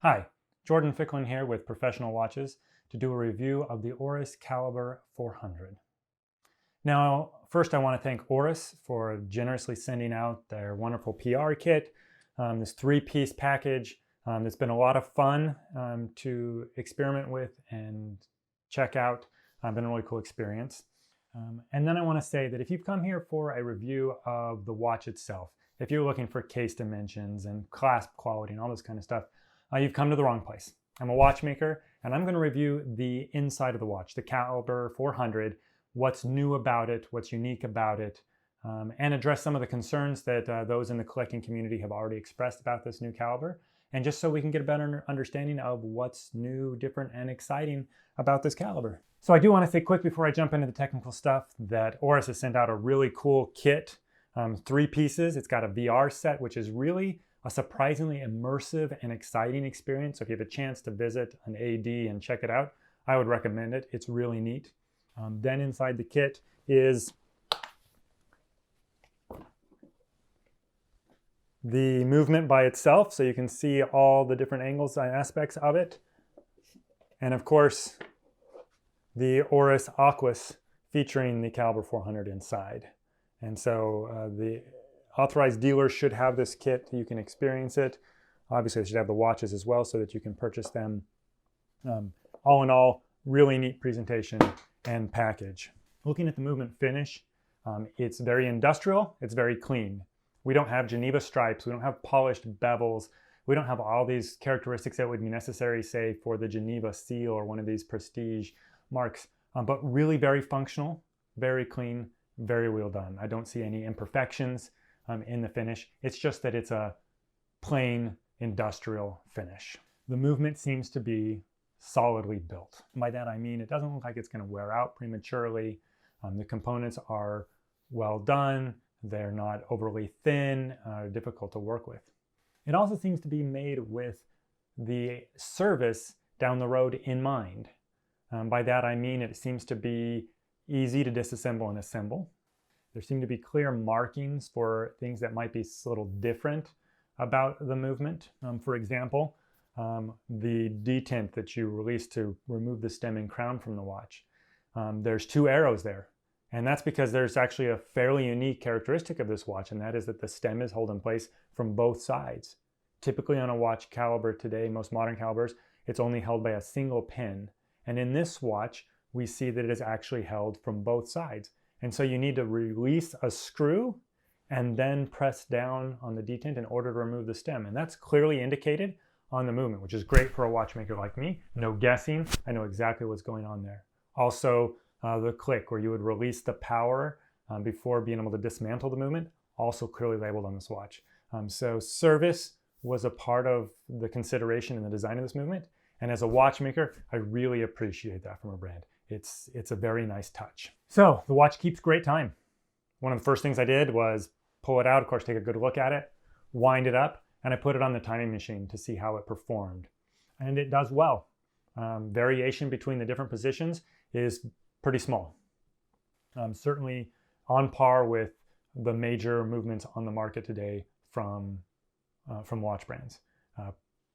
Hi, Jordan Ficklin here with Professional Watches to do a review of the Oris Caliber 400. Now, first I want to thank Oris for generously sending out their wonderful PR kit, this three-piece package. It's been a lot of fun to experiment with and check out. Been a really cool experience. And then I want to say that if you've come here for a review of the watch itself, if you're looking for case dimensions and clasp quality and all this kind of stuff, you've come to the wrong place. I'm a watchmaker, and I'm going to review the inside of the watch, the Caliber 400, what's new about it, what's unique about it, and address some of the concerns that those in the collecting community have already expressed about this new caliber, and just so we can get a better understanding of what's new, different, and exciting about this caliber. So I do want to say quick before I jump into the technical stuff that Oris has sent out a really cool kit, 3 pieces. It's got a VR set, which is really a surprisingly immersive and exciting experience. So if you have a chance to visit an AD and check it out, I would recommend it. It's really neat. Then inside the kit is the movement by itself, so you can see all the different angles and aspects of it. And of course, the Oris Aquis featuring the Caliber 400 inside. And so the authorized dealers should have this kit. You can experience it. Obviously, they should have the watches as well so that you can purchase them. All in all, really neat presentation and package. Looking at the movement finish, it's very industrial. It's very clean. We don't have Geneva stripes. We don't have polished bevels. We don't have all these characteristics that would be necessary, say, for the Geneva seal or one of these prestige marks. But really very functional, very clean, very well done. I don't see any imperfections in the finish. It's just that it's a plain industrial finish. The movement seems to be solidly built. By that I mean it doesn't look like it's going to wear out prematurely. The components are well done. They're not overly thin, difficult to work with. It also seems to be made with the service down the road in mind. By that I mean it seems to be easy to disassemble and assemble. There seem to be clear markings for things that might be a little different about the movement. For example, the detent that you release to remove the stem and crown from the watch. There's 2 arrows there. And that's because there's actually a fairly unique characteristic of this watch, and that is that the stem is held in place from both sides. Typically on a watch caliber today, most modern calibers, it's only held by a single pin. And in this watch, we see that it is actually held from both sides. And so you need to release a screw and then press down on the detent in order to remove the stem. And that's clearly indicated on the movement, which is great for a watchmaker like me. No guessing. I know exactly what's going on there. Also, the click where you would release the power before being able to dismantle the movement, also clearly labeled on this watch. So service was a part of the consideration in the design of this movement. And as a watchmaker, I really appreciate that from a brand. It's a very nice touch. So the watch keeps great time. One of the first things I did was pull it out, of course, take a good look at it, wind it up, and I put it on the timing machine to see how it performed. And it does well. Variation between the different positions is pretty small. Certainly on par with the major movements on the market today from watch brands.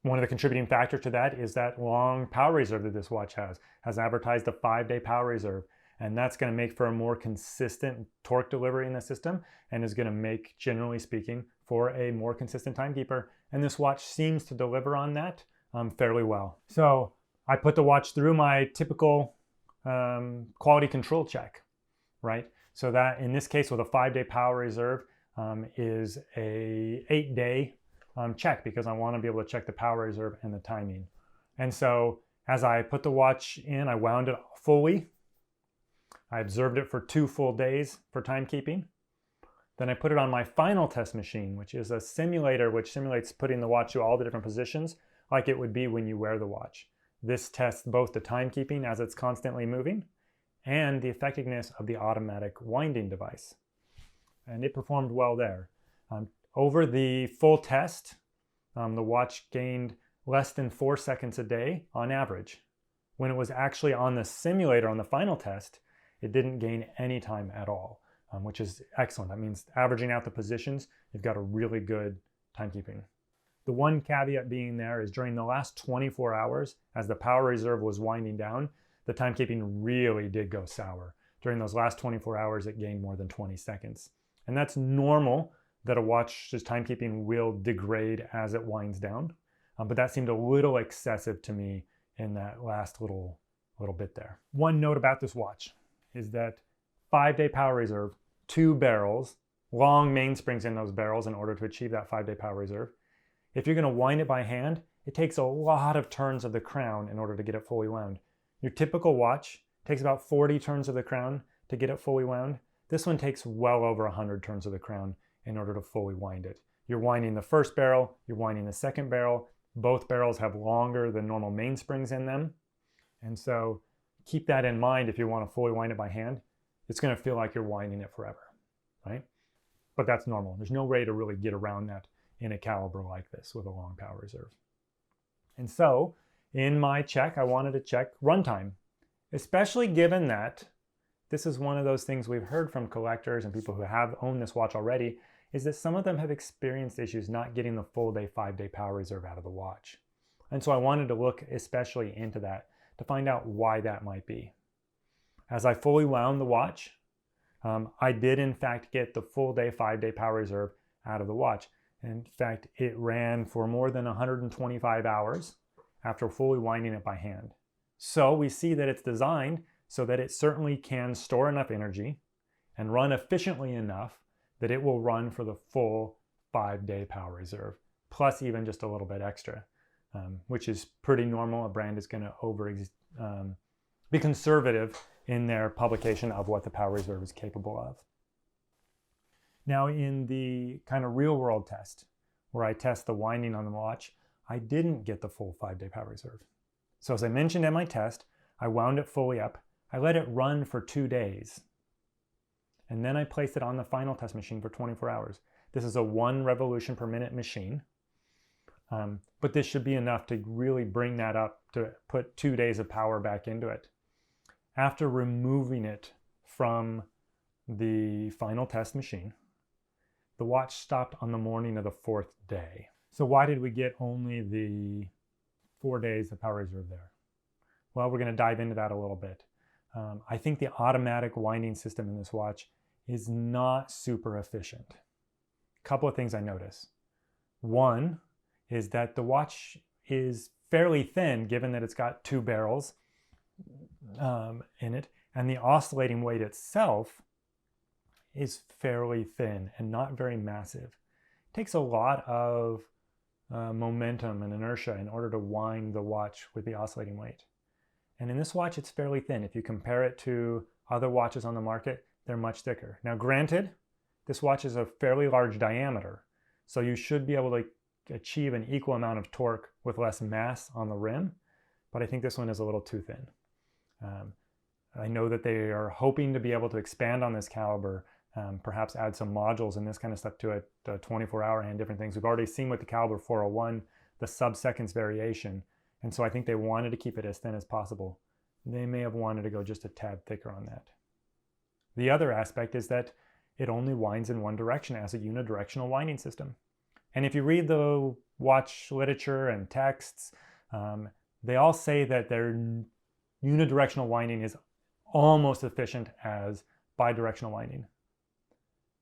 One of the contributing factors to that is that long power reserve that this watch has advertised a 5-day power reserve, and that's going to make for a more consistent torque delivery in the system and is going to make, generally speaking, for a more consistent timekeeper. And this watch seems to deliver on that fairly well. So I put the watch through my typical quality control check, right? So that in this case with a 5-day power reserve is a 8-day check, because I want to be able to check the power reserve and the timing. And so as I put the watch in, I wound it fully. I observed it for 2 full days for timekeeping. Then I put it on my final test machine, which is a simulator which simulates putting the watch through all the different positions like it would be when you wear the watch. This tests both the timekeeping as it's constantly moving and the effectiveness of the automatic winding device. And it performed well there. Over the full test, the watch gained less than 4 seconds a day on average. When it was actually on the simulator on the final test, it didn't gain any time at all, which is excellent. That means averaging out the positions, you've got a really good timekeeping. The one caveat being there is during the last 24 hours, as the power reserve was winding down, the timekeeping really did go sour. During those last 24 hours, it gained more than 20 seconds. And that's normal that a watch's timekeeping will degrade as it winds down. But that seemed a little excessive to me in that last little bit there. One note about this watch is that 5-day power reserve, 2 barrels, long mainsprings in those barrels in order to achieve that 5-day power reserve. If you're going to wind it by hand, it takes a lot of turns of the crown in order to get it fully wound. Your typical watch takes about 40 turns of the crown to get it fully wound. This one takes well over 100 turns of the crown in order to fully wind it. You're winding the first barrel, you're winding the second barrel. Both barrels have longer than normal mainsprings in them. And so keep that in mind if you want to fully wind it by hand. It's going to feel like you're winding it forever, right? But that's normal. There's no way to really get around that in a caliber like this with a long power reserve. And so in my check, I wanted to check runtime, especially given that this is one of those things we've heard from collectors and people who have owned this watch already, is that some of them have experienced issues not getting the full day 5-day power reserve out of the watch. And so I wanted to look especially into that to find out why that might be. As I fully wound the watch, I did in fact get the full day 5-day power reserve out of the watch. In fact, it ran for more than 125 hours after fully winding it by hand. So we see that it's designed so that it certainly can store enough energy and run efficiently enough that it will run for the full 5-day power reserve, plus even just a little bit extra, which is pretty normal. A brand is going to be conservative in their publication of what the power reserve is capable of. Now in the kind of real world test, where I test the winding on the watch, I didn't get the full 5-day power reserve. So as I mentioned in my test, I wound it fully up. I let it run for 2 days. And then I placed it on the final test machine for 24 hours. This is a 1 revolution per minute machine. But this should be enough to really bring that up to put 2 days of power back into it. After removing it from the final test machine, the watch stopped on the morning of the 4th day. So why did we get only the 4 days of power reserve there? Well, we're going to dive into that a little bit. I think the automatic winding system in this watch is not super efficient. A couple of things I notice. One is that the watch is fairly thin, given that it's got 2 barrels in it, and the oscillating weight itself is fairly thin and not very massive. It takes a lot of momentum and inertia in order to wind the watch with the oscillating weight. And in this watch, it's fairly thin. If you compare it to other watches on the market, they're much thicker. Now, granted, this watch is a fairly large diameter, so you should be able to achieve an equal amount of torque with less mass on the rim, but I think this one is a little too thin. I know that they are hoping to be able to expand on this caliber, perhaps add some modules and this kind of stuff to it, 24-hour and different things. We've already seen with the caliber 401, the sub-seconds variation. And so I think they wanted to keep it as thin as possible. They may have wanted to go just a tad thicker on that. The other aspect is that it only winds in one direction as a unidirectional winding system. And if you read the watch literature and texts, they all say that their unidirectional winding is almost efficient as bidirectional winding.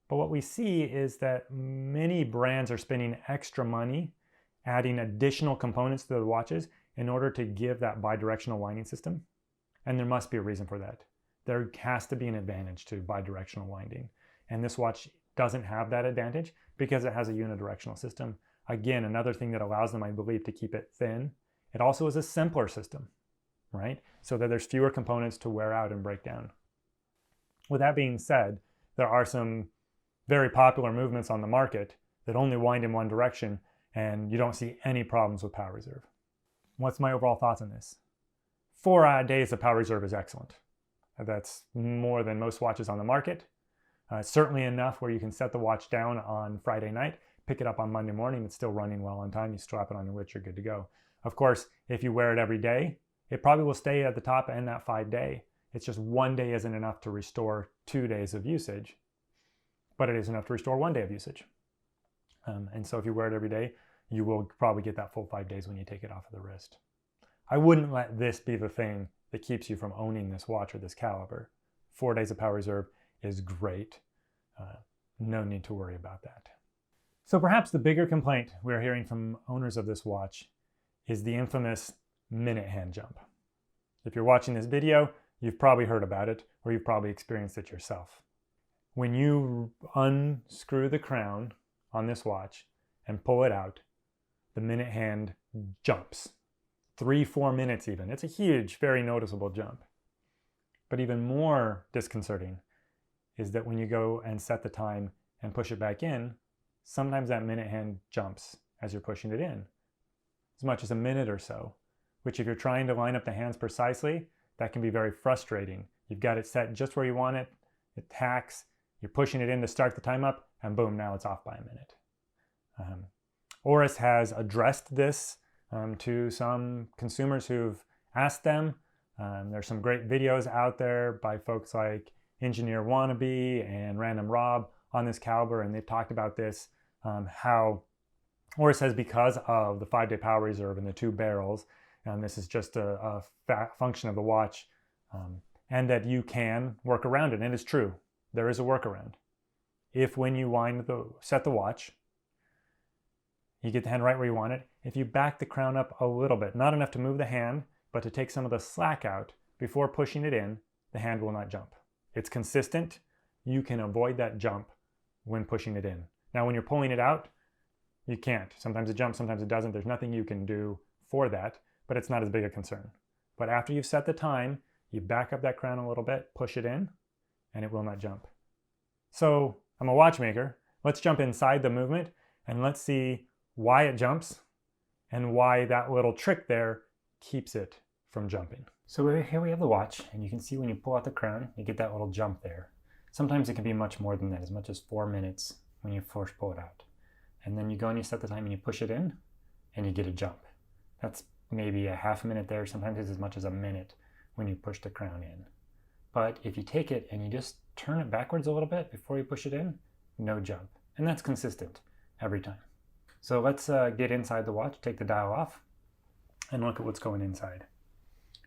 But what we see is that many brands are spending extra money adding additional components to the watches in order to give that bidirectional winding system. And there must be a reason for that. There has to be an advantage to bidirectional winding. And this watch doesn't have that advantage because it has a unidirectional system. Again, another thing that allows them, I believe, to keep it thin. It also is a simpler system, right? So that there's fewer components to wear out and break down. With that being said, there are some very popular movements on the market that only wind in one direction, and you don't see any problems with power reserve. What's my overall thoughts on this? 4 days of power reserve is excellent. That's more than most watches on the market. Certainly enough where you can set the watch down on Friday night, pick it up on Monday morning, it's still running well on time, you strap it on your wrist, you're good to go. Of course, if you wear it every day, it probably will stay at the top end that 5-day. It's just 1 day isn't enough to restore 2 days of usage, but it is enough to restore 1 day of usage. And so if you wear it every day, you will probably get that full 5 days when you take it off of the wrist. I wouldn't let this be the thing that keeps you from owning this watch or this caliber. 4 days of power reserve is great. No need to worry about that. So perhaps the bigger complaint we're hearing from owners of this watch is the infamous minute hand jump. If you're watching this video, you've probably heard about it, or you've probably experienced it yourself. When you unscrew the crown on this watch and pull it out, the minute hand jumps. 3-4 minutes even. It's a huge, very noticeable jump. But even more disconcerting is that when you go and set the time and push it back in, sometimes that minute hand jumps as you're pushing it in, as much as a minute or so, which if you're trying to line up the hands precisely, that can be very frustrating. You've got it set just where you want it, it tacks, you're pushing it in to start the time up, and boom, now it's off by a minute. Oris has addressed this to some consumers who've asked them. There's some great videos out there by folks like Engineer Wannabe and Random Rob on this caliber, and they've talked about this, how Oris says because of the 5-day power reserve and the 2 barrels, and this is just a function of the watch, and that you can work around it. And it's true, there is a workaround. If when you set the watch, you get the hand right where you want it, if you back the crown up a little bit, not enough to move the hand, but to take some of the slack out before pushing it in, the hand will not jump. It's consistent. You can avoid that jump when pushing it in. Now, when you're pulling it out, you can't. Sometimes it jumps, sometimes it doesn't. There's nothing you can do for that, but it's not as big a concern. But after you've set the time, you back up that crown a little bit, push it in, and it will not jump. So I'm a watchmaker. Let's jump inside the movement and let's see why it jumps and why that little trick there keeps it from jumping. So here we have the watch, and you can see when you pull out the crown, you get that little jump there. Sometimes it can be much more than that, as much as 4 minutes when you first pull it out. And then you go and you set the time and you push it in, and you get a jump. That's maybe a half a minute there. Sometimes it's as much as a minute when you push the crown in. But if you take it and you just turn it backwards a little bit before you push it in, no jump. And that's consistent every time. So let's get inside the watch, take the dial off, and look at what's going inside.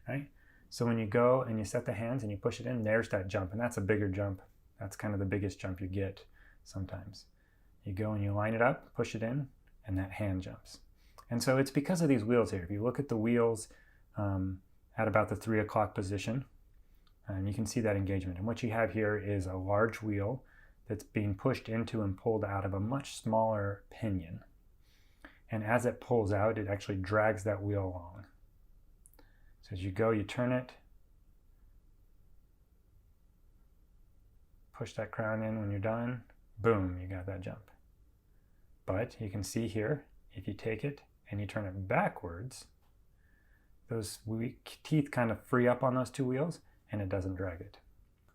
Right? So when you go and you set the hands and you push it in, there's that jump, and that's a bigger jump. That's kind of the biggest jump you get sometimes. You go and you line it up, push it in, and that hand jumps. And so it's because of these wheels here. If you look at the wheels at about the 3 o'clock position, you can see that engagement. And what you have here is a large wheel that's being pushed into and pulled out of a much smaller pinion. And as it pulls out, it actually drags that wheel along. So as you go, you turn it, push that crown in when you're done, boom, you got that jump. But you can see here, if you take it and you turn it backwards, those teeth kind of free up on those 2 wheels and it doesn't drag it.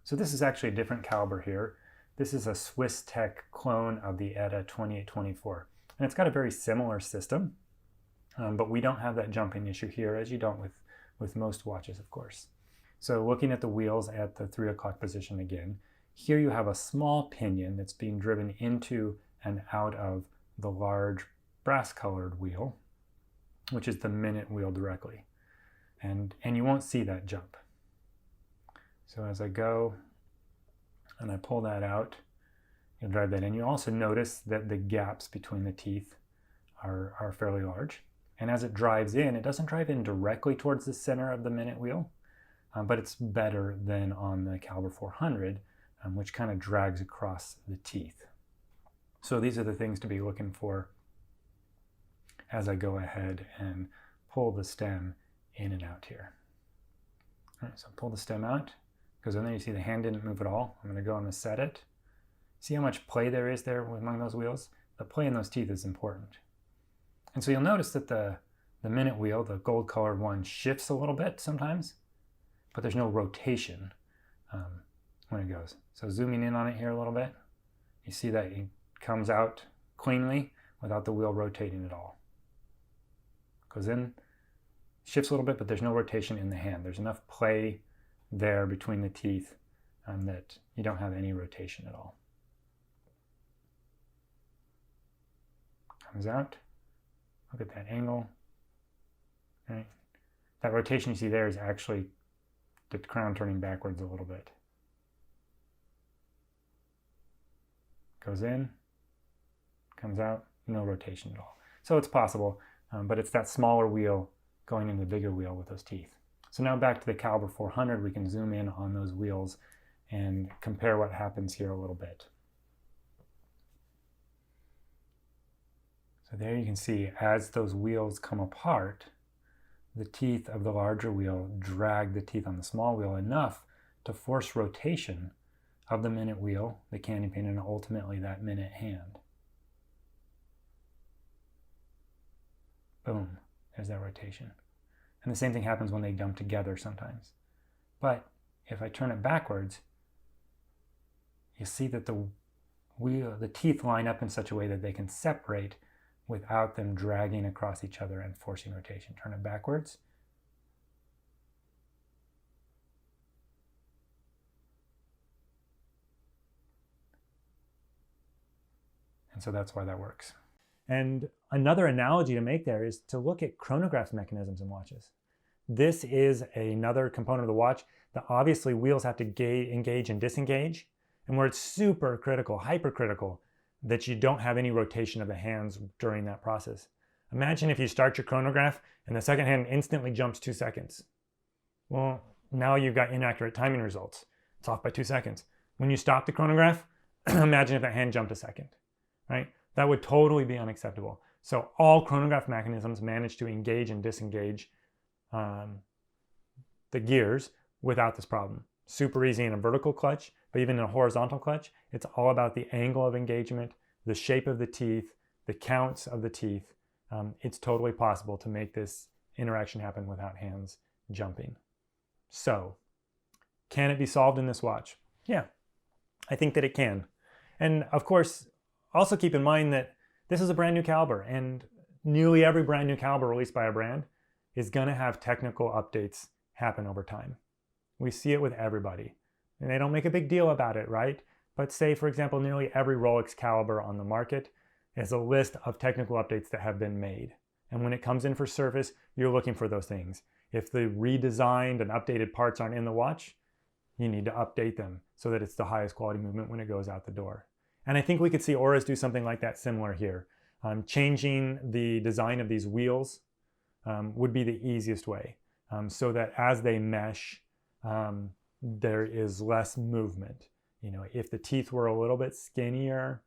So this is actually a different caliber here. This is a Swiss Tech clone of the ETA 2824. And it's got a very similar system, but we don't have that jumping issue here, as you don't with most watches, of course. So looking at the wheels at the 3 o'clock position again, here you have a small pinion that's being driven into and out of the large brass-colored wheel, which is the minute wheel directly. And you won't see that jump. So as I go and I pull that out, you'll drive that in. You also notice that the gaps between the teeth are fairly large. And as it drives in, it doesn't drive in directly towards the center of the minute wheel, but it's better than on the Caliber 400, which kind of drags across the teeth. So these are the things to be looking for as I go ahead and pull the stem in and out here. All right, so pull the stem out, goes in there. You see the hand didn't move at all. I'm going to go and set it. See how much play there is there among those wheels? The play in those teeth is important. And so you'll notice that the minute wheel, the gold colored one, shifts a little bit sometimes, but there's no rotation when it goes. So zooming in on it here a little bit, you see that it comes out cleanly without the wheel rotating at all. Goes in, shifts a little bit, but there's no rotation in the hand. There's enough play there between the teeth that you don't have any rotation at all. Comes out, Look at that angle. Right? That rotation you see there is actually the crown turning backwards a little bit. Goes in, comes out, no rotation at all. So it's possible, but it's that smaller wheel going into the bigger wheel with those teeth. So now back to the Caliber 400, we can zoom in on those wheels and compare what happens here a little bit. So there you can see as those wheels come apart, the teeth of the larger wheel drag the teeth on the small wheel enough to force rotation of the minute wheel, the candy pin, and ultimately that minute hand. Boom, there's that rotation. And the same thing happens when they jump together sometimes. But if I turn it backwards, you see that the teeth line up in such a way that they can separate without them dragging across each other and forcing rotation. Turn it backwards. And so that's why that works. And another analogy to make there is to look at chronograph mechanisms in watches. This is another component of the watch that obviously wheels have to engage and disengage, and where it's super critical, hypercritical, that you don't have any rotation of the hands during that process. Imagine if you start your chronograph and the second hand instantly jumps 2 seconds. Well, now you've got inaccurate timing results. It's off by 2 seconds. When you stop the chronograph, imagine if that hand jumped a second, right? That would totally be unacceptable. So all chronograph mechanisms manage to engage and disengage the gears without this problem. Super easy in a vertical clutch, but even in a horizontal clutch, it's all about the angle of engagement, the shape of the teeth, the counts of the teeth. It's totally possible to make this interaction happen without hands jumping. So, can it be solved in this watch? Yeah, I think that it can. And of course, also keep in mind that this is a brand new caliber, and nearly every brand new caliber released by a brand is going to have technical updates happen over time. We see it with everybody, and they don't make a big deal about it, right? But say, for example, nearly every Rolex caliber on the market is a list of technical updates that have been made. And when it comes in for service, you're looking for those things. If the redesigned and updated parts aren't in the watch, you need to update them so that it's the highest quality movement when it goes out the door. And I think we could see Oris do something like that similar here. Changing the design of these wheels would be the easiest way, so that as they mesh, there is less movement. You know, if the teeth were a little bit skinnier,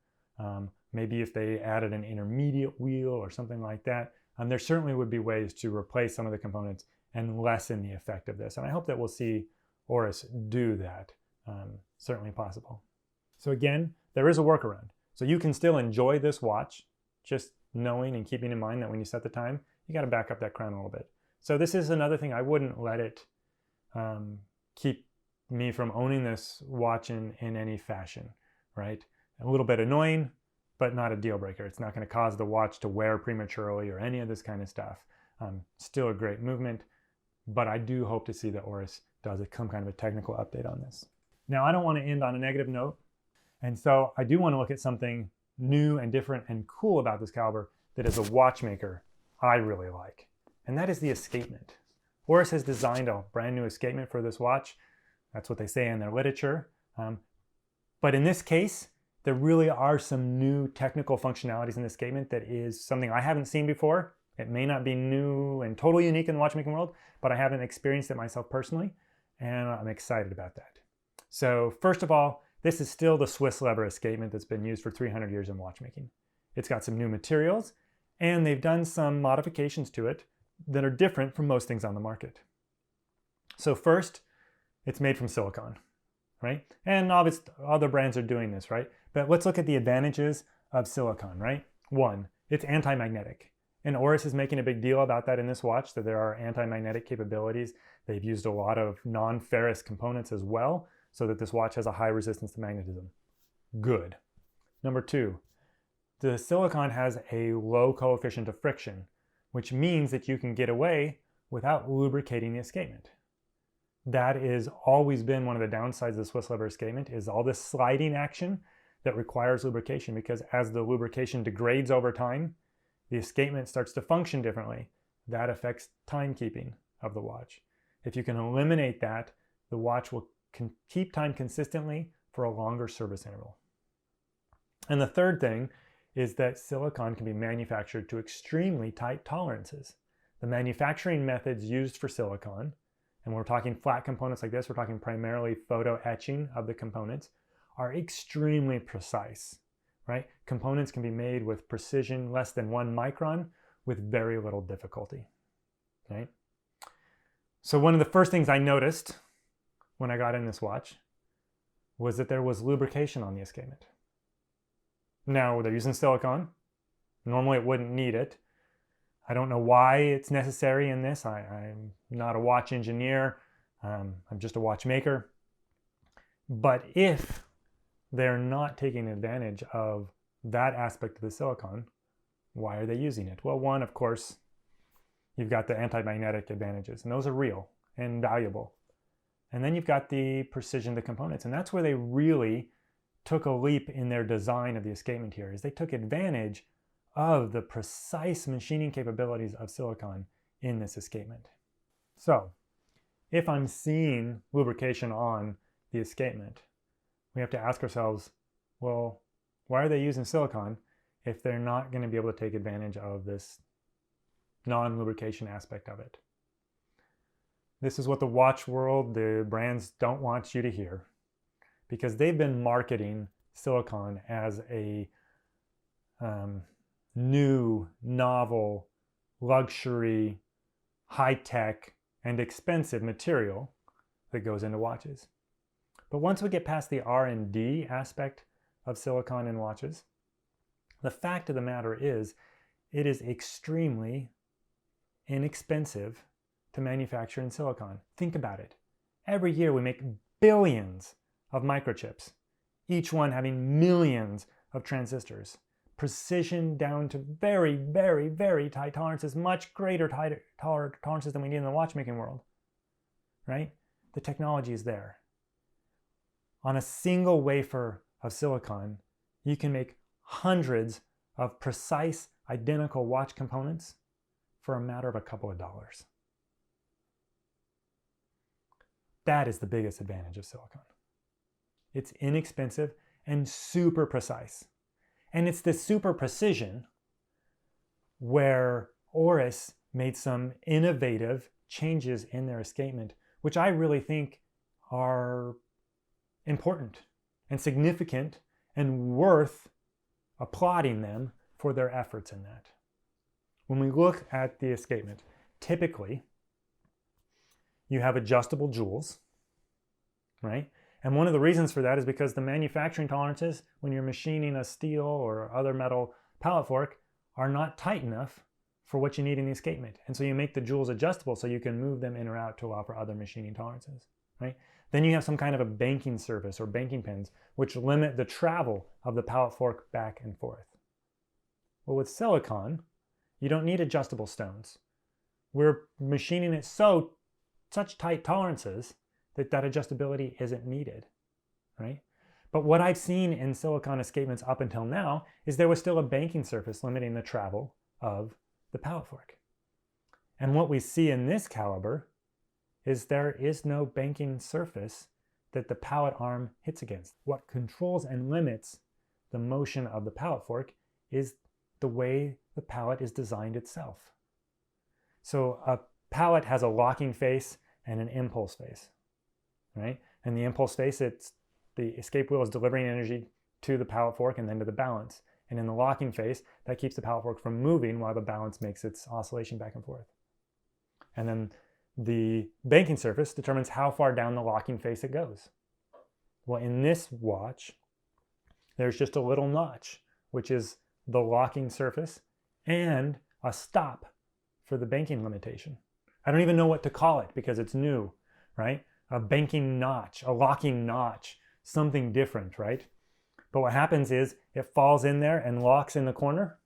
maybe if they added an intermediate wheel or something like that, there certainly would be ways to replace some of the components and lessen the effect of this. And I hope that we'll see Oris do that. Certainly possible. So again, there is a workaround. So you can still enjoy this watch, just knowing and keeping in mind that when you set the time, you got to back up that crown a little bit. So this is another thing. I wouldn't let it keep me from owning this watch in any fashion, right? A little bit annoying, but not a deal breaker. It's not going to cause the watch to wear prematurely or any of this kind of stuff. Still a great movement, but I do hope to see that Oris does some kind of a technical update on this. Now, I don't want to end on a negative note, and so I do want to look at something new and different and cool about this caliber that as a watchmaker I really like, and that is the escapement. Oris has designed a brand new escapement for this watch. That's what they say in their literature. But in this case, there really are some new technical functionalities in the escapement that is something I haven't seen before. It may not be new and totally unique in the watchmaking world, but I haven't experienced it myself personally, and I'm excited about that. So first of all, this is still the Swiss lever escapement that's been used for 300 years in watchmaking. It's got some new materials, and they've done some modifications to it that are different from most things on the market. So first, it's made from silicon, right? And obviously other brands are doing this, right? But let's look at the advantages of silicon, right? One, it's anti-magnetic. And Oris is making a big deal about that in this watch, that there are anti-magnetic capabilities. They've used a lot of non-ferrous components as well, so that this watch has a high resistance to magnetism. Good. Number two, the silicon has a low coefficient of friction, which means that you can get away without lubricating the escapement. That has always been one of the downsides of the Swiss lever escapement, is all this sliding action that requires lubrication, because as the lubrication degrades over time, the escapement starts to function differently. That affects timekeeping of the watch. If you can eliminate that, the watch will keep time consistently for a longer service interval. And the third thing is that silicon can be manufactured to extremely tight tolerances. The manufacturing methods used for silicon, and we're talking flat components like this, we're talking primarily photo etching of the components, are extremely precise, right? Components can be made with precision less than 1 micron with very little difficulty, right? So one of the first things I noticed when I got in this watch was that there was lubrication on the escapement. Now, they're using silicon. Normally it wouldn't need it. I don't know why it's necessary in this. I'm not a watch engineer. I'm just a watchmaker. But if they're not taking advantage of that aspect of the silicon, why are they using it? Well, one, of course, you've got the anti-magnetic advantages, and those are real and valuable. And then you've got the precision of the components, and that's where they really took a leap in their design of the escapement here, is they took advantage of the precise machining capabilities of silicon in this escapement. So, if I'm seeing lubrication on the escapement, we have to ask ourselves, well, why are they using silicon if they're not going to be able to take advantage of this non-lubrication aspect of it? This is what the watch world, the brands don't want you to hear, because they've been marketing silicon as a new, novel, luxury, high-tech, and expensive material that goes into watches. But once we get past the R&D aspect of silicon in watches, the fact of the matter is, it is extremely inexpensive to manufacture in silicon. Think about it. Every year we make billions of microchips, each one having millions of transistors, precision down to very, very, very tight tolerances, much greater tolerances than we need in the watchmaking world, right? The technology is there. On a single wafer of silicon, you can make hundreds of precise, identical watch components for a matter of a couple of dollars. That is the biggest advantage of silicon. It's inexpensive and super precise. And it's this super precision where Oris made some innovative changes in their escapement, which I really think are important and significant and worth applauding them for their efforts in that. When we look at the escapement, typically you have adjustable jewels, right? And one of the reasons for that is because the manufacturing tolerances when you're machining a steel or other metal pallet fork are not tight enough for what you need in the escapement. And so you make the jewels adjustable so you can move them in or out to allow for other machining tolerances, right? Then you have some kind of a banking surface or banking pins which limit the travel of the pallet fork back and forth. Well, with silicon, you don't need adjustable stones. We're machining it such tight tolerances that adjustability isn't needed, right? But what I've seen in silicon escapements up until now is there was still a banking surface limiting the travel of the pallet fork. And what we see in this caliber is there is no banking surface that the pallet arm hits against. What controls and limits the motion of the pallet fork is the way the pallet is designed itself. So a pallet has a locking face and an impulse face, right? And the impulse face, the escape wheel is delivering energy to the pallet fork and then to the balance. And in the locking face, that keeps the pallet fork from moving while the balance makes its oscillation back and forth. And then the banking surface determines how far down the locking face it goes. Well, in this watch, there's just a little notch, which is the locking surface and a stop for the banking limitation. I don't even know what to call it because it's new, right? A banking notch, a locking notch, something different, right? But what happens is it falls in there and locks in the corner,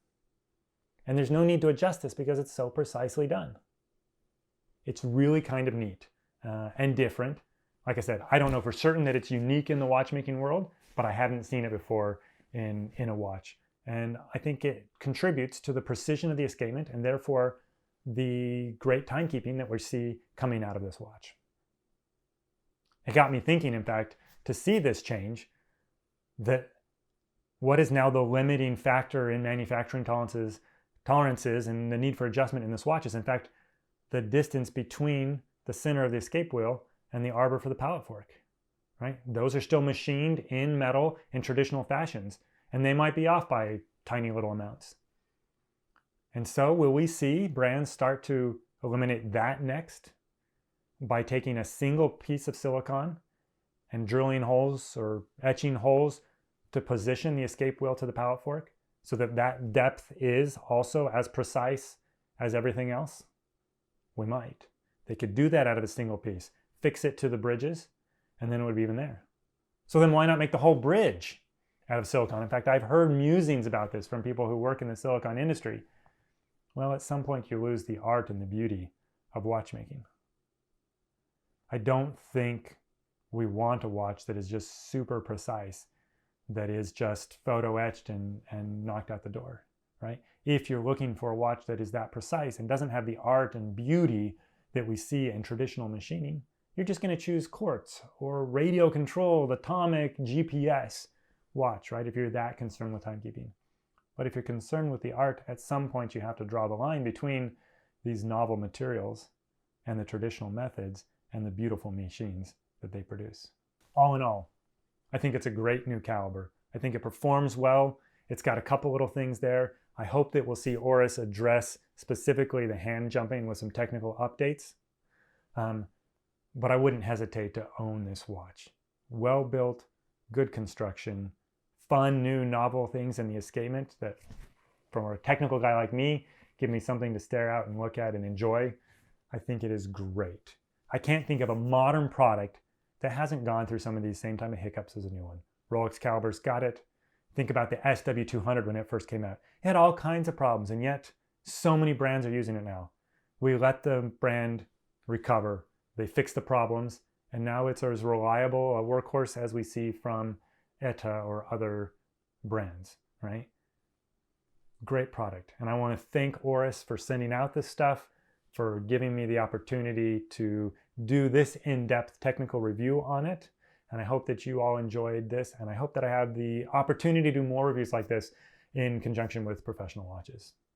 and there's no need to adjust this because it's so precisely done. It's really kind of neat and different. Like I said, I don't know for certain that it's unique in the watchmaking world, but I hadn't seen it before in a watch. And I think it contributes to the precision of the escapement and therefore the great timekeeping that we see coming out of this watch. It got me thinking, in fact, to see this change, that what is now the limiting factor in manufacturing tolerances and the need for adjustment in this watch is, in fact, the distance between the center of the escape wheel and the arbor for the pallet fork, right? Those are still machined in metal in traditional fashions, and they might be off by tiny little amounts. And so will we see brands start to eliminate that next by taking a single piece of silicon and drilling holes or etching holes to position the escape wheel to the pallet fork so that that depth is also as precise as everything else? We might. They could do that out of a single piece, fix it to the bridges, and then it would be even there. So then why not make the whole bridge out of silicon? In fact, I've heard musings about this from people who work in the silicon industry. Well, at some point you lose the art and the beauty of watchmaking. I don't think we want a watch that is just super precise, that is just photo etched and knocked out the door, right? If you're looking for a watch that is that precise and doesn't have the art and beauty that we see in traditional machining, you're just going to choose quartz or radio controlled atomic GPS watch, right? If you're that concerned with timekeeping. But if you're concerned with the art, at some point you have to draw the line between these novel materials and the traditional methods and the beautiful machines that they produce. All in all, I think it's a great new caliber. I think it performs well. It's got a couple little things there. I hope that we'll see Oris address specifically the hand jumping with some technical updates. But I wouldn't hesitate to own this watch. Well built, good construction, fun, new, novel things in the escapement that, from a technical guy like me, give me something to stare out and look at and enjoy. I think it is great. I can't think of a modern product that hasn't gone through some of these same type of hiccups as a new one. Rolex Caliber's got it. Think about the SW200 when it first came out. It had all kinds of problems, and yet so many brands are using it now. We let the brand recover. They fix the problems, and now it's as reliable a workhorse as we see from ETA or other brands, right? Great product. And I want to thank Oris for sending out this stuff, for giving me the opportunity to do this in-depth technical review on it. And I hope that you all enjoyed this, and I hope that I have the opportunity to do more reviews like this in conjunction with professional watches.